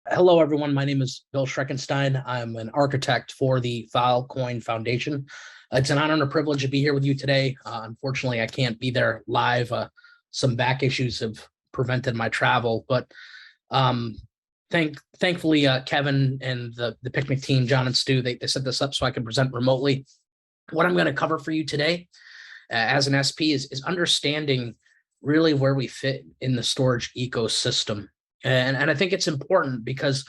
Hello, everyone. My name is Bill Schreckenstein. I'm an architect for the Filecoin Foundation. It's an honor and a privilege to be here with you today. Unfortunately, I can't be there live. Some back issues have prevented my travel, but thankfully, Kevin and the picnic team, John and Stu, they set this up so I can present remotely. What I'm going to cover for you today as an SP is understanding really where we fit in the storage ecosystem. And I think it's important because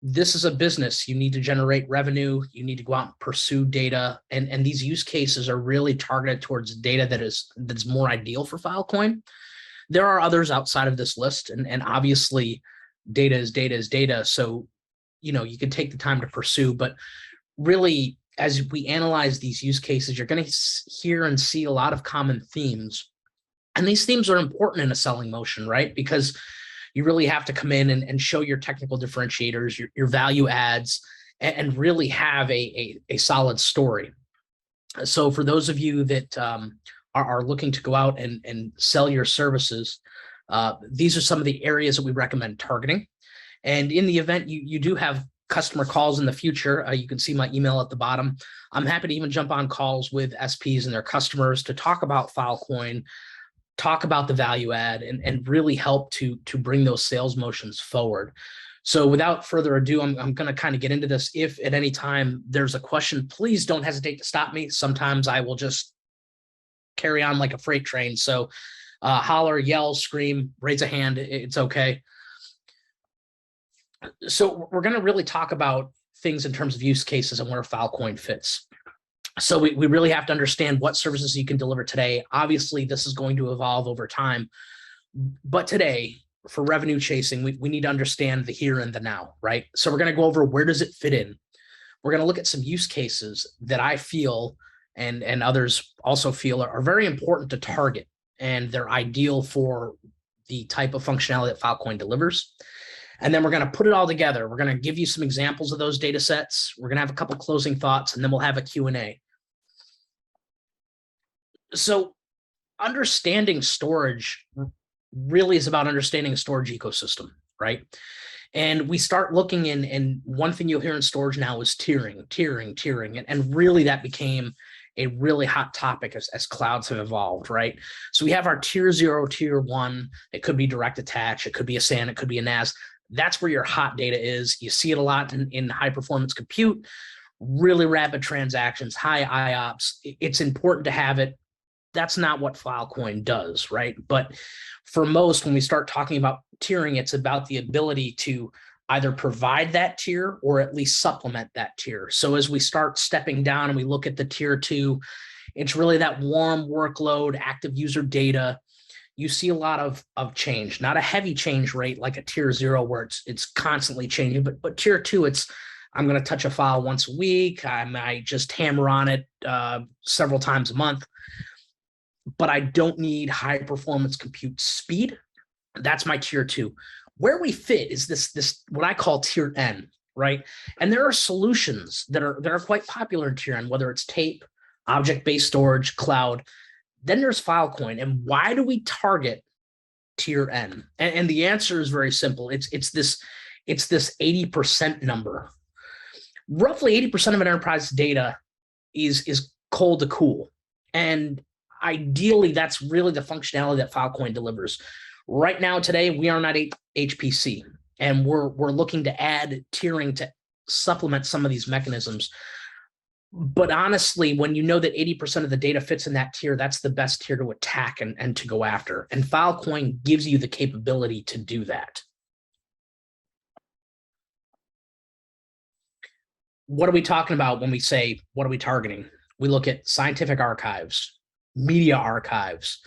this is a business. You need to generate revenue. You need to go out and pursue data. And these use cases are really targeted towards data that's more ideal for Filecoin. There are others outside of this list. And obviously, data is data. So, you can take the time to pursue. But really, as we analyze these use cases, you're going to hear and see a lot of common themes. And these themes are important in a selling motion, right? Because you really have to come in and show your technical differentiators, your value adds, and really have a solid story. So for those of you that are looking to go out and sell your services, these are some of the areas that we recommend targeting. And in the event you do have customer calls in the future, you can see my email at the bottom. I'm happy to even jump on calls with SPs and their customers to talk about Filecoin, talk about the value add, and really help to bring those sales motions forward. So without further ado, I'm going to kind of get into this. If at any time there's a question, please don't hesitate to stop me. Sometimes I will just carry on like a freight train. So holler, yell, scream, raise a hand. It's okay. So we're going to really talk about things in terms of use cases and where Filecoin fits. So we really have to understand what services you can deliver today. Obviously, this is going to evolve over time. But today, for revenue chasing, we need to understand the here and the now, right? So we're going to go over where does it fit in. We're going to look at some use cases that I feel and others also feel are very important to target, and they're ideal for the type of functionality that Filecoin delivers. And then we're going to put it all together. We're going to give you some examples of those data sets. We're going to have a couple closing thoughts, and then we'll have a Q&A. So understanding storage really is about understanding a storage ecosystem, right? And we start looking in, and one thing you'll hear in storage now is tiering. And really that became a really hot topic as clouds have evolved, right? So we have our tier 0, tier 1. It could be direct attach. It could be a SAN. It could be a NAS. That's where your hot data is. You see it a lot in high performance compute, really rapid transactions, high IOPS. It's important to have it. That's not what Filecoin does, right? But for most, when we start talking about tiering, it's about the ability to either provide that tier or at least supplement that tier. So as we start stepping down and we look at the tier 2, it's really that warm workload, active user data. You see a lot of change, not a heavy change rate like a tier 0 where it's constantly changing, but tier 2, I'm going to touch a file once a week. I might just hammer on it several times a month. But I don't need high performance compute speed. That's my tier 2. Where we fit is this what I call tier N, right? And there are solutions that are quite popular in tier N, whether it's tape, object-based storage, cloud. Then there's Filecoin. And why do we target tier N? And the answer is very simple. It's this 80% number. Roughly 80% of an enterprise data is cold to cool. And ideally, that's really the functionality that Filecoin delivers. Right now, today, we are not HPC, and we're looking to add tiering to supplement some of these mechanisms. But honestly, when you know that 80% of the data fits in that tier, that's the best tier to attack and to go after. And Filecoin gives you the capability to do that. What are we talking about when we say, what are we targeting? We look at scientific archives, media archives,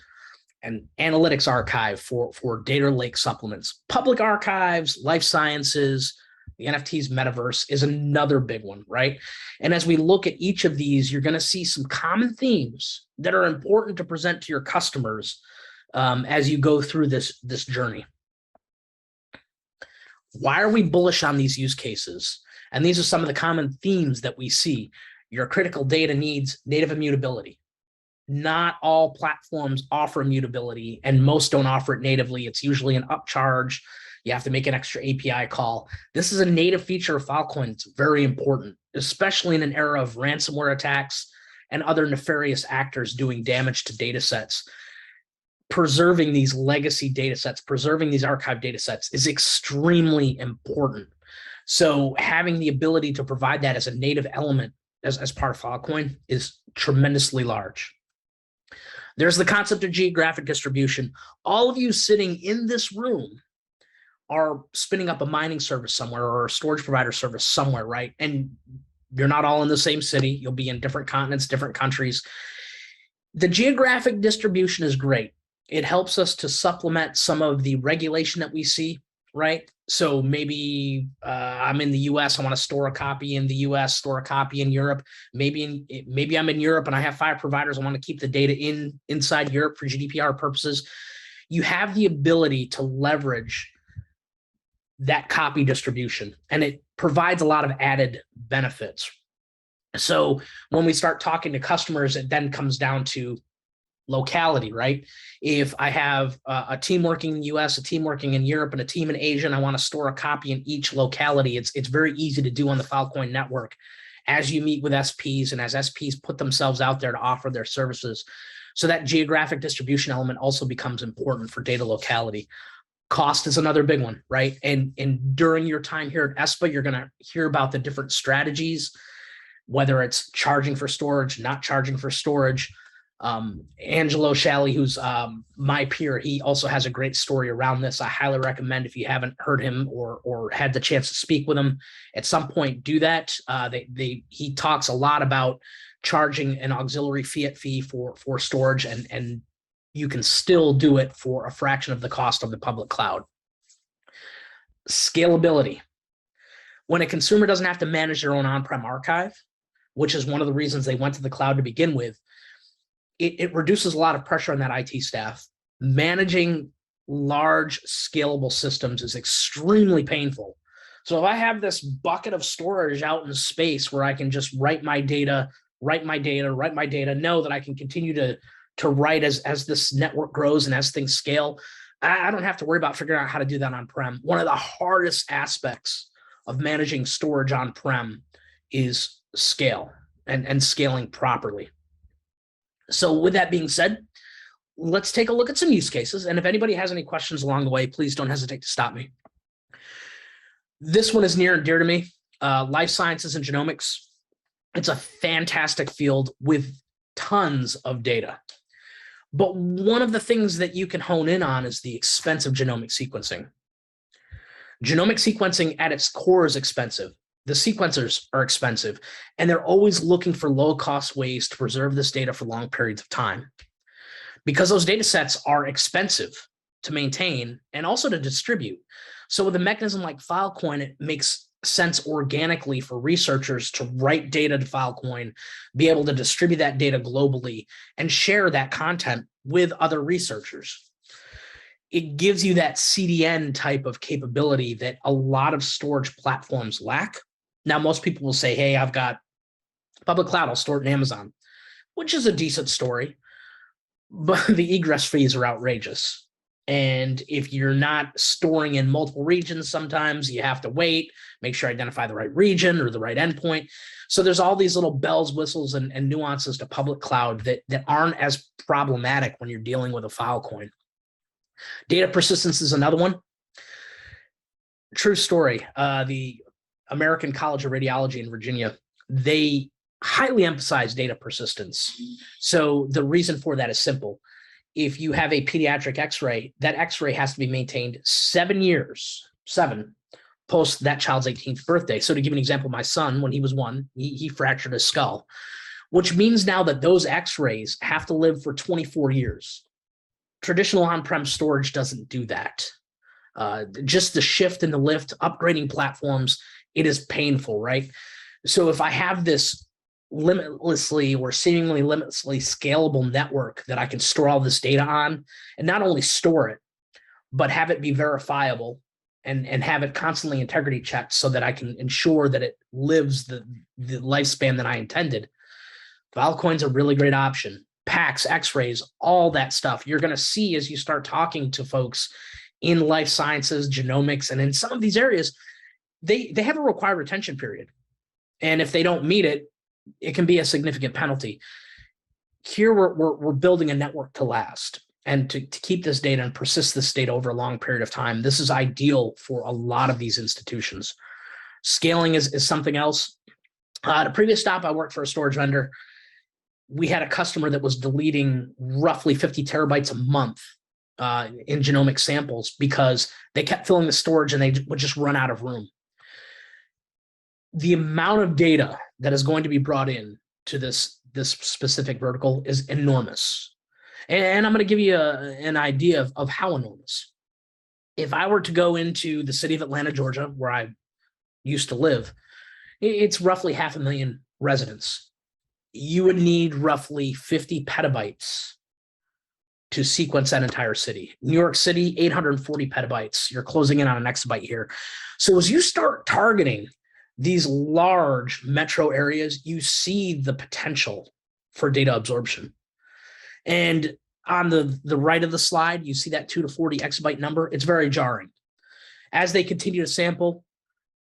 and analytics archive for data lake supplements. Public archives, Lifesciences, the NFTs metaverse is another big one, right? And as we look at each of these, you're going to see some common themes that are important to present to your customers as you go through this journey. Why are we bullish on these use cases? And these are some of the common themes that we see. Your critical data needs native immutability. Not all platforms offer immutability, and most don't offer it natively. It's usually an upcharge. You have to make an extra API call. This is a native feature of Filecoin. It's very important, especially in an era of ransomware attacks and other nefarious actors doing damage to data sets. Preserving these legacy data sets, preserving these archive data sets is extremely important. So having the ability to provide that as a native element as part of Filecoin is tremendously large. There's the concept of geographic distribution. All of you sitting in this room are spinning up a mining service somewhere or a storage provider service somewhere, right? And you're not all in the same city. You'll be in different continents, different countries. The geographic distribution is great. It helps us to supplement some of the regulation that we see, right? So maybe I'm in the US, I want to store a copy in the US, store a copy in Europe. Maybe I'm in Europe and I have 5 providers. I want to keep the data inside Europe for GDPR purposes. You have the ability to leverage that copy distribution, and it provides a lot of added benefits. So when we start talking to customers, it then comes down to locality, right? If I have a team working in the US, a team working in Europe, and a team in Asia, and I want to store a copy in each locality, it's very easy to do on the Filecoin network as you meet with SPs and as SPs put themselves out there to offer their services. So that geographic distribution element also becomes important for data locality. Cost is another big one, right? And during your time here at ESPA, you're going to hear about the different strategies, whether it's charging for storage, not charging for storage. Angelo Shalley, who's my peer, he also has a great story around this. I highly recommend, if you haven't heard him or had the chance to speak with him at some point, do that. He talks a lot about charging an auxiliary fiat fee for storage, and you can still do it for a fraction of the cost of the public cloud. Scalability. When a consumer doesn't have to manage their own on-prem archive, which is one of the reasons they went to the cloud to begin with, it reduces a lot of pressure on that IT staff. Managing large scalable systems is extremely painful. So if I have this bucket of storage out in space where I can just write my data, know that I can continue to write as this network grows and as things scale, I don't have to worry about figuring out how to do that on-prem. One of the hardest aspects of managing storage on-prem is scale and scaling properly. So with that being said, let's take a look at some use cases. And if anybody has any questions along the way, please don't hesitate to stop me. This one is near and dear to me, life sciences and genomics. It's a fantastic field with tons of data. But one of the things that you can hone in on is the expense of genomic sequencing. Genomic sequencing at its core is expensive. The sequencers are expensive, and they're always looking for low-cost ways to preserve this data for long periods of time. Because those data sets are expensive to maintain and also to distribute. So with a mechanism like Filecoin, it makes sense organically for researchers to write data to Filecoin, be able to distribute that data globally, and share that content with other researchers. It gives you that CDN type of capability that a lot of storage platforms lack. Now, most people will say, hey, I've got public cloud, I'll store it in Amazon, which is a decent story, but the egress fees are outrageous. And if you're not storing in multiple regions, sometimes you have to wait, make sure you identify the right region or the right endpoint. So there's all these little bells, whistles, and nuances to public cloud that aren't as problematic when you're dealing with a Filecoin. Data persistence is another one. True story. The American College of Radiology in Virginia, they highly emphasize data persistence. So the reason for that is simple. If you have a pediatric x-ray, that x-ray has to be maintained 7 years, post that child's 18th birthday. So to give an example, my son, when he was 1, he fractured his skull, which means now that those x-rays have to live for 24 years. Traditional on-prem storage doesn't do that. Just the shift and the lift, upgrading platforms, it is painful, right? So if I have this limitlessly or seemingly limitlessly scalable network that I can store all this data on, and not only store it, but have it be verifiable and have it constantly integrity checked so that I can ensure that it lives the lifespan that I intended, Filecoin's a really great option. Packs, x-rays, all that stuff. You're going to see as you start talking to folks in life sciences, genomics, and in some of these areas, they have a required retention period. And if they don't meet it, it can be a significant penalty. Here, we're building a network to last and to keep this data and persist this data over a long period of time. This is ideal for a lot of these institutions. Scaling is something else. At a previous stop, I worked for a storage vendor. We had a customer that was deleting roughly 50 terabytes a month in genomic samples because they kept filling the storage and they would just run out of room. The amount of data that is going to be brought in to this specific vertical is enormous. And I'm going to give you an idea of how enormous. If I were to go into the city of Atlanta, Georgia, where I used to live, it's roughly 500,000 residents. You would need roughly 50 petabytes to sequence that entire city. New York City, 840 petabytes. You're closing in on an exabyte here. So as you start targeting these large metro areas, you see the potential for data absorption. And on the right of the slide, you see that 2 to 40 exabyte number. It's very jarring. As they continue to sample,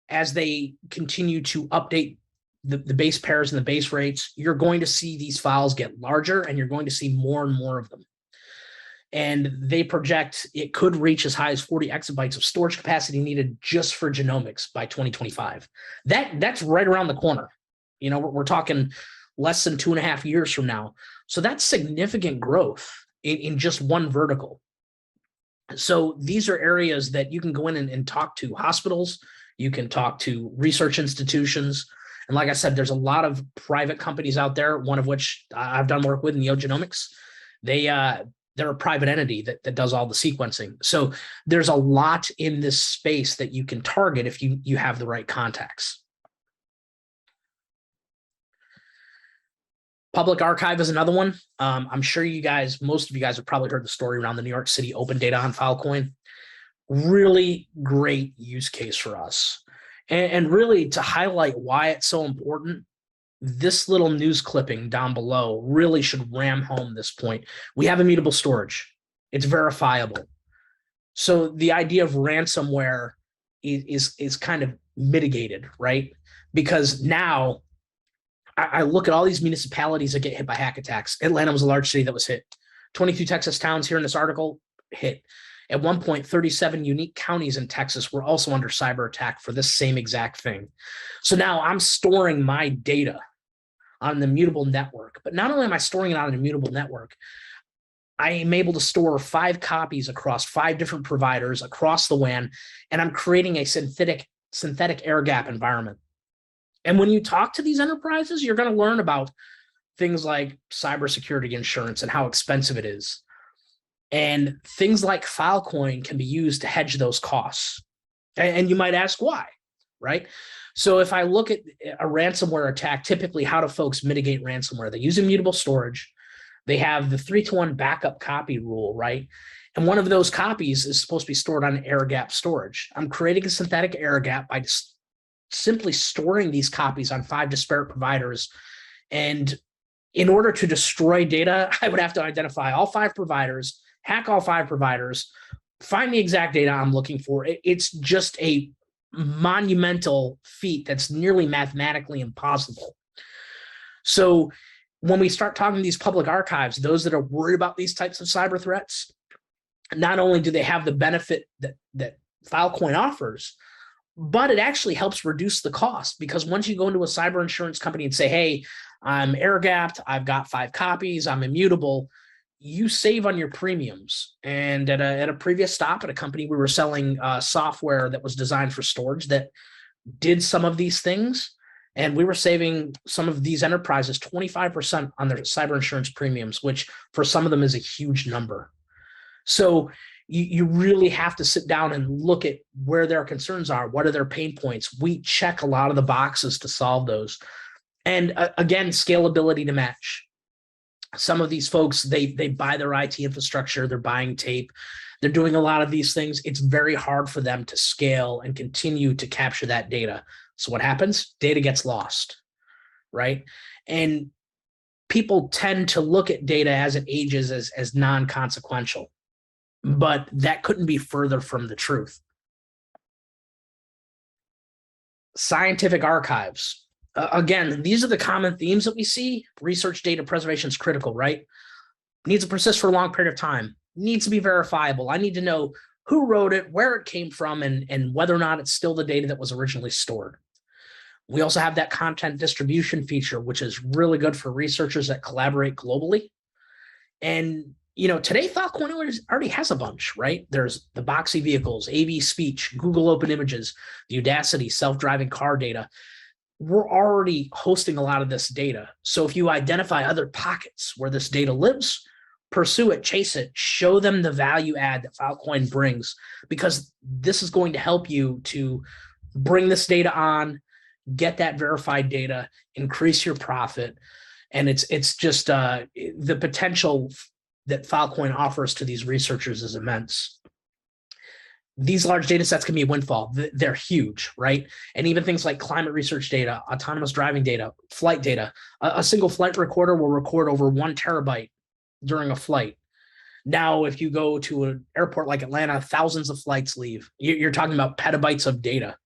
as they continue to update the base pairs and the base rates, you're going to see these files get larger and you're going to see more and more of them. And they project it could reach as high as 40 exabytes of storage capacity needed just for genomics by 2025. That's right around the corner. You know, we're talking less than 2.5 years from now. So that's significant growth in just one vertical. So these are areas that you can go in and talk to hospitals, you can talk to research institutions. And like I said, there's a lot of private companies out there, one of which I've done work with, Genomics. They're a private entity that does all the sequencing. So there's a lot in this space that you can target if you have the right contacts. Public Archive is another one. I'm sure most of you guys have probably heard the story around the New York City open data on Filecoin. Really great use case for us. And really to highlight why it's so important, this little news clipping down below really should ram home this point. We have immutable storage. It's verifiable. So the idea of ransomware is kind of mitigated, right? Because now I look at all these municipalities that get hit by hack attacks. Atlanta was a large city that was hit. 22 Texas towns here in this article hit. At one point, 37 unique counties in Texas were also under cyber attack for this same exact thing. So now I'm storing my data on an immutable network. But not only am I storing it on an immutable network, I am able to store 5 copies across 5 different providers across the WAN, and I'm creating a synthetic air gap environment. And when you talk to these enterprises, you're going to learn about things like cybersecurity insurance and how expensive it is. And things like Filecoin can be used to hedge those costs. And you might ask why, right? So if I look at a ransomware attack, typically how do folks mitigate ransomware? They use immutable storage. They have the 3-to-1 backup copy rule, right? And one of those copies is supposed to be stored on air gap storage. I'm creating a synthetic air gap by just simply storing these copies on 5 disparate providers. And in order to destroy data, I would have to identify all 5 providers, hack all 5 providers, find the exact data I'm looking for. It's just a monumental feat that's nearly mathematically impossible. So when we start talking to these public archives, those that are worried about these types of cyber threats, not only do they have the benefit that Filecoin offers, but it actually helps reduce the cost, because once you go into a cyber insurance company and say, hey, I'm air gapped, I've got 5 copies, I'm immutable, you save on your premiums. And at a previous stop at a company, we were selling software that was designed for storage that did some of these things. And we were saving some of these enterprises 25% on their cyber insurance premiums, which for some of them is a huge number. So you really have to sit down and look at where their concerns are. What are their pain points? We check a lot of the boxes to solve those. And again, scalability to match. Some of these folks, they buy their IT infrastructure, they're buying tape, they're doing a lot of these things. It's very hard for them to scale and continue to capture that data. So what happens? Data gets lost, right? And people tend to look at data as it ages as non-consequential. but that couldn't be further from the truth. Scientific archives. Again, these are the common themes that we see. Research data preservation is critical, right? Needs to persist for a long period of time. Needs to be verifiable. I need to know who wrote it, where it came from, and whether or not it's still the data that was originally stored. We also have that content distribution feature, which is really good for researchers that collaborate globally. And today Filecoin already has a bunch, right? There's the Boxy vehicles, AV speech, Google Open Images, the Udacity self-driving car data. We're already hosting a lot of this data. So if you identify other pockets where this data lives, pursue it, chase it, show them the value add that Filecoin brings, because this is going to help you to bring this data on, get that verified data, increase your profit. And it's just the potential that Filecoin offers to these researchers is immense. These large data sets can be a windfall. They're huge, right? And even things like climate research data, autonomous driving data, flight data. A single flight recorder will record over 1 terabyte during a flight. Now, if you go to an airport like Atlanta, thousands of flights leave. You're talking about petabytes of data,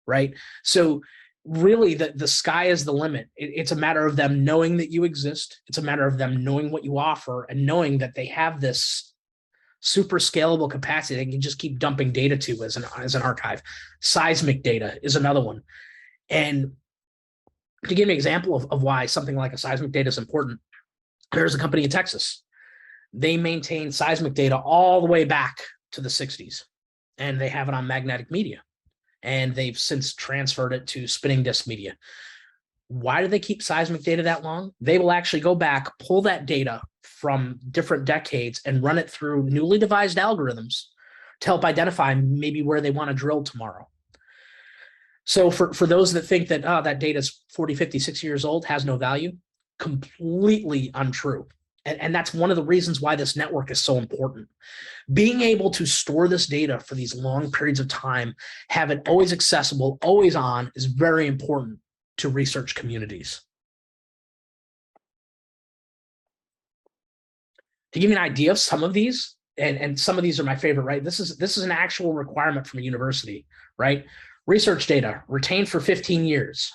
right? So really, the sky is the limit. It's a matter of them knowing that you exist. It's a matter of them knowing what you offer and knowing that they have this super scalable capacity they can just keep dumping data to as an archive. Seismic data is another one. And to give an example of why something like a seismic data is important, there's a company in Texas. They maintain seismic data all the way back to the 60s, and they have it on magnetic media. And they've since transferred it to spinning disk media. Why do they keep seismic data that long? They will actually go back, pull that data from different decades and run it through newly devised algorithms to help identify maybe where they want to drill tomorrow. So for those that think that that data is 40, 50, 60 years old, has no value, completely untrue. And that's one of the reasons why this network is so important. Being able to store this data for these long periods of time, have it always accessible, always on, is very important to research communities. To give you an idea of some of these, and some of these are my favorite, right? This is an actual requirement from a university, right? Research data retained for 15 years.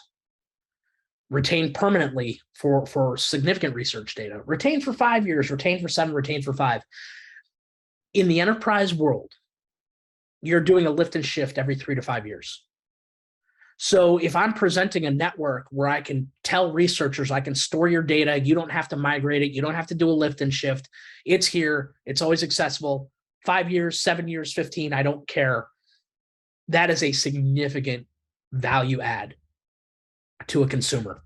Retained permanently for significant research data, retained for 5 years, retained for 7, retained for 5. In the enterprise world, you're doing a lift and shift every 3 to 5 years. So if I'm presenting a network where I can tell researchers, I can store your data, you don't have to migrate it, you don't have to do a lift and shift, it's here, it's always accessible, 5 years, 7 years, 15, I don't care. That is a significant value add to a consumer,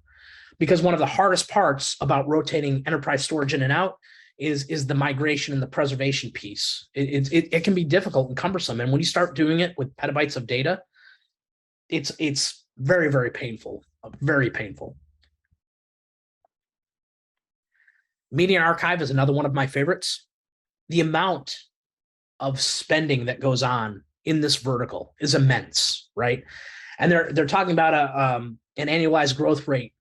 because one of the hardest parts about rotating enterprise storage in and out is the migration and the preservation piece. It can be difficult and cumbersome, and when you start doing it with petabytes of data, it's very, very painful, very painful. Media archive is another one of my favorites. The amount of spending that goes on in this vertical is immense, right? And they're talking about an annualized growth rate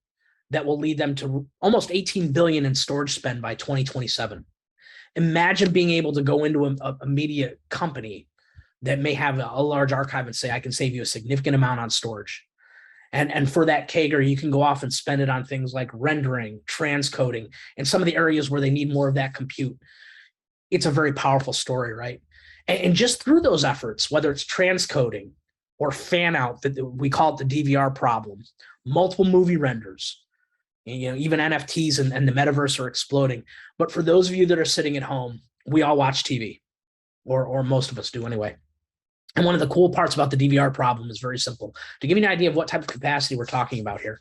that will lead them to almost 18 billion in storage spend by 2027. Imagine being able to go into a media company that may have a large archive and say, I can save you a significant amount on storage. And for that CAGR, you can go off and spend it on things like rendering, transcoding, and some of the areas where they need more of that compute. It's a very powerful story, right? And just through those efforts, whether it's transcoding or fan out, that we call it the DVR problem, multiple movie renders, even NFTs and the metaverse are exploding. But for those of you that are sitting at home, we all watch TV, or most of us do anyway. And one of the cool parts about the DVR problem is very simple. To give you an idea of what type of capacity we're talking about here,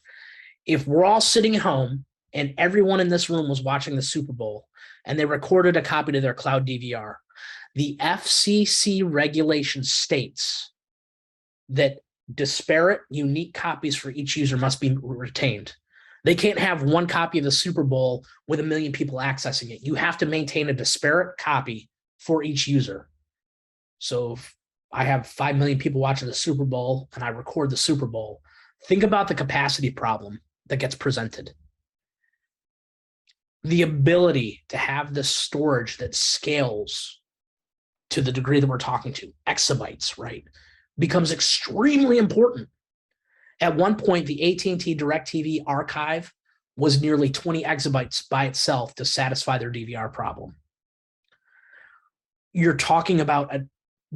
if we're all sitting at home and everyone in this room was watching the Super Bowl and they recorded a copy to their cloud DVR, the FCC regulation states that disparate, unique copies for each user must be retained. They can't have one copy of the Super Bowl with 1 million people accessing it. You have to maintain a disparate copy for each user. So if I have 5 million people watching the Super Bowl and I record the Super Bowl, think about the capacity problem that gets presented. The ability to have this storage that scales to the degree that we're talking to, exabytes, right, becomes extremely important. At one point, the AT&T DirecTV archive was nearly 20 exabytes by itself to satisfy their DVR problem. You're talking about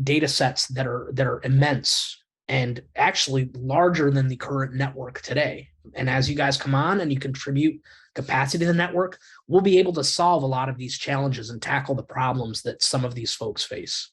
data sets that are immense and actually larger than the current network today. And as you guys come on and you contribute capacity to the network, we'll be able to solve a lot of these challenges and tackle the problems that some of these folks face.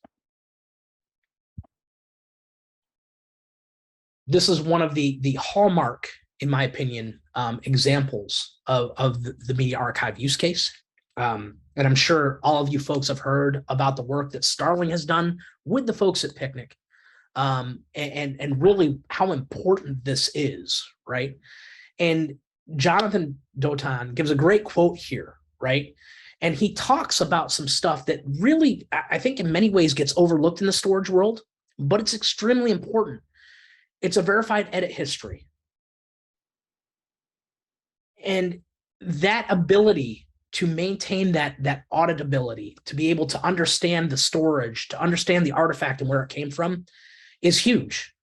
This is one of the hallmark, in my opinion, examples of the media archive use case. And I'm sure all of you folks have heard about the work that Starling has done with the folks at Picnic, and really how important this is, right? And Jonathan Dotan gives a great quote here, right? And he talks about some stuff that really, I think in many ways gets overlooked in the storage world, but it's extremely important. It's a verified edit history. And that ability to maintain that auditability, to be able to understand the storage, to understand the artifact and where it came from, is huge,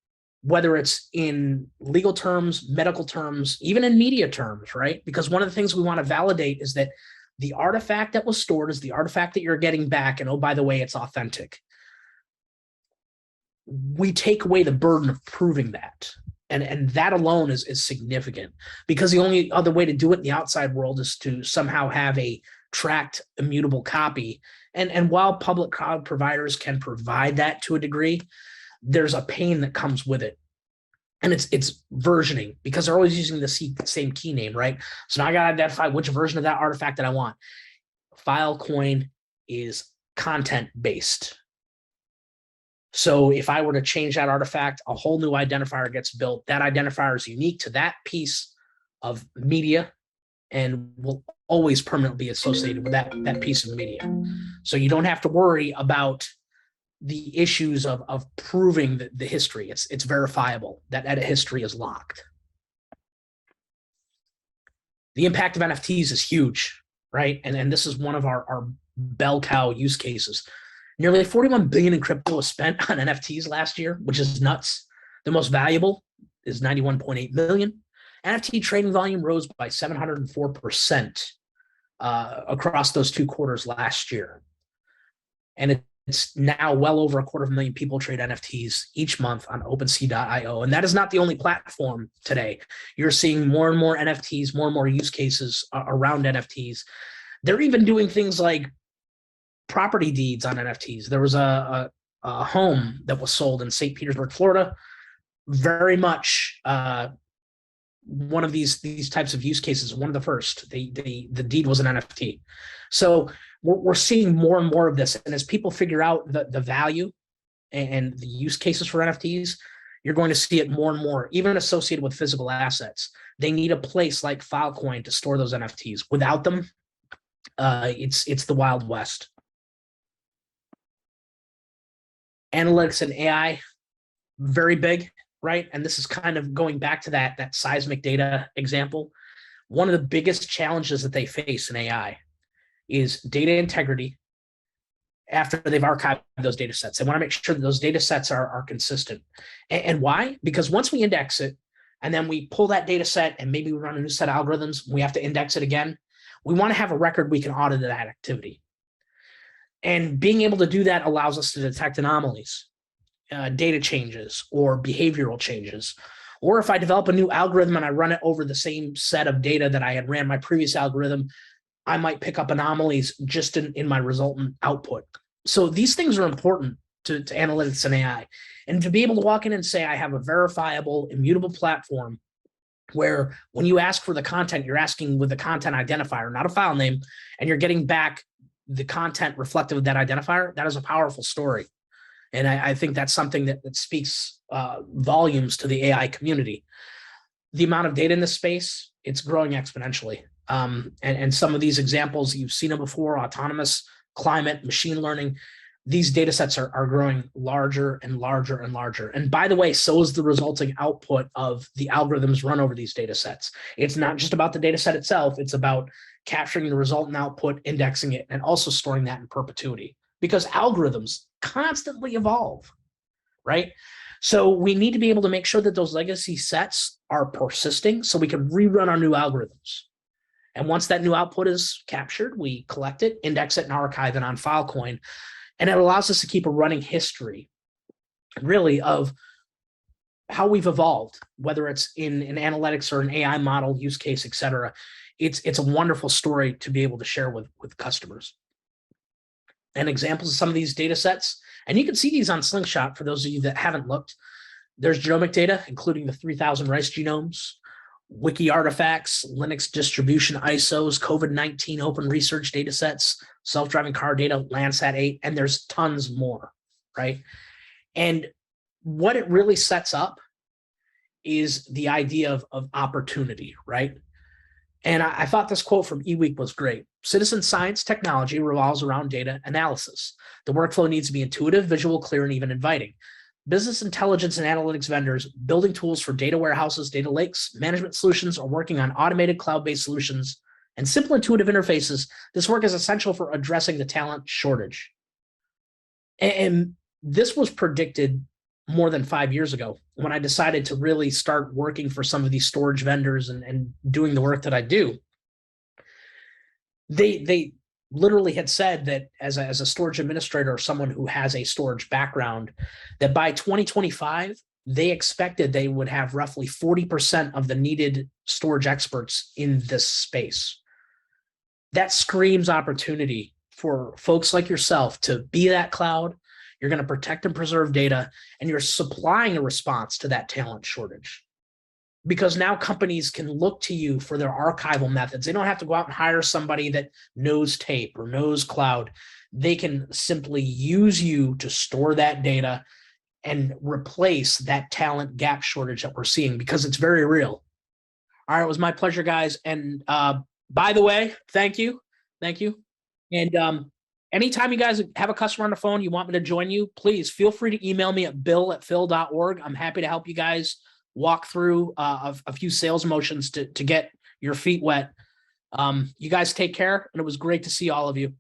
whether it's in legal terms, medical terms, even in media terms, right? Because one of the things we want to validate is that the artifact that was stored is the artifact that you're getting back, and oh, by the way, it's authentic. We take away the burden of proving that. And that alone is significant, because the only other way to do it in the outside world is to somehow have a tracked immutable copy. And while public cloud providers can provide that to a degree, there's a pain that comes with it. And it's versioning, because they're always using the same key name, right? So now I got to identify which version of that artifact that I want. Filecoin is content-based. So if I were to change that artifact, a whole new identifier gets built. That identifier is unique to that piece of media and will always permanently be associated with that piece of media. So you don't have to worry about the issues of proving the history. It's verifiable. That edit history is locked. The impact of NFTs is huge, right? And this is one of our bell cow use cases. Nearly 41 billion in crypto was spent on NFTs last year, which is nuts. The most valuable is 91.8 million. NFT trading volume rose by 704% across those 2 quarters last year. And it's now well over 250,000 people trade NFTs each month on OpenSea.io. And that is not the only platform today. You're seeing more and more NFTs, more and more use cases around NFTs. They're even doing things like property deeds on NFTs. There was a home that was sold in St. Petersburg, Florida. Very much one of these types of use cases, one of the first. The deed was an NFT. So we're seeing more and more of this. And as people figure out the value and the use cases for NFTs, you're going to see it more and more, even associated with physical assets. They need a place like Filecoin to store those NFTs. Without them, it's the Wild West. Analytics and AI, very big, right? And this is kind of going back to that seismic data example. One of the biggest challenges that they face in AI is data integrity after they've archived those data sets. They want to make sure that those data sets are consistent. And why? Because once we index it, and then we pull that data set and maybe we run a new set of algorithms, we have to index it again. We want to have a record we can audit that activity. And being able to do that allows us to detect anomalies, data changes, or behavioral changes. Or if I develop a new algorithm and I run it over the same set of data that I had ran my previous algorithm, I might pick up anomalies just in my resultant output. So these things are important to analytics and AI. And to be able to walk in and say, I have a verifiable, immutable platform where when you ask for the content, you're asking with the content identifier, not a file name, and you're getting back the content reflective of that identifier, that is a powerful story. And I think that's something that speaks volumes to the AI community. The amount of data in this space, it's growing exponentially. And some of these examples, you've seen them before, autonomous, climate, machine learning, these data sets are growing larger and larger and larger. And by the way, so is the resulting output of the algorithms run over these data sets. It's not just about the data set itself, it's about capturing the resultant output, indexing it, and also storing that in perpetuity. because algorithms constantly evolve, right? So we need to be able to make sure that those legacy sets are persisting so we can rerun our new algorithms. And once that new output is captured, we collect it, index it, and archive it on Filecoin. And it allows us to keep a running history, really, of how we've evolved, whether it's in an analytics or an AI model, use case, et cetera. It's a wonderful story to be able to share with customers. And examples of some of these data sets, and you can see these on Slingshot for those of you that haven't looked. There's genomic data, including the 3,000 rice genomes, wiki artifacts, Linux distribution ISOs, COVID-19 open research data sets, self-driving car data, Landsat 8, and there's tons more, right? And what it really sets up is the idea of opportunity, right? And I thought this quote from eWeek was great. Citizen science technology revolves around data analysis. The workflow needs to be intuitive, visual, clear, and even inviting. Business intelligence and analytics vendors building tools for data warehouses, data lakes, management solutions, or working on automated cloud-based solutions and simple intuitive interfaces. This work is essential for addressing the talent shortage. And this was predicted more than 5 years ago when I decided to really start working for some of these storage vendors and doing the work that I do. They literally had said that as a storage administrator or someone who has a storage background, that by 2025, they expected they would have roughly 40% of the needed storage experts in this space. That screams opportunity for folks like yourself to be that cloud. You're going to protect and preserve data, and you're supplying a response to that talent shortage. Because now companies can look to you for their archival methods. They don't have to go out and hire somebody that knows tape or knows cloud. They can simply use you to store that data and replace that talent gap shortage that we're seeing, because it's very real. All right, it was my pleasure, guys. And by the way, thank you. Thank you. And anytime you guys have a customer on the phone, you want me to join you, please feel free to email me at bill@phil.org. I'm happy to help you guys walk through a few sales motions to get your feet wet. You guys take care, and it was great to see all of you.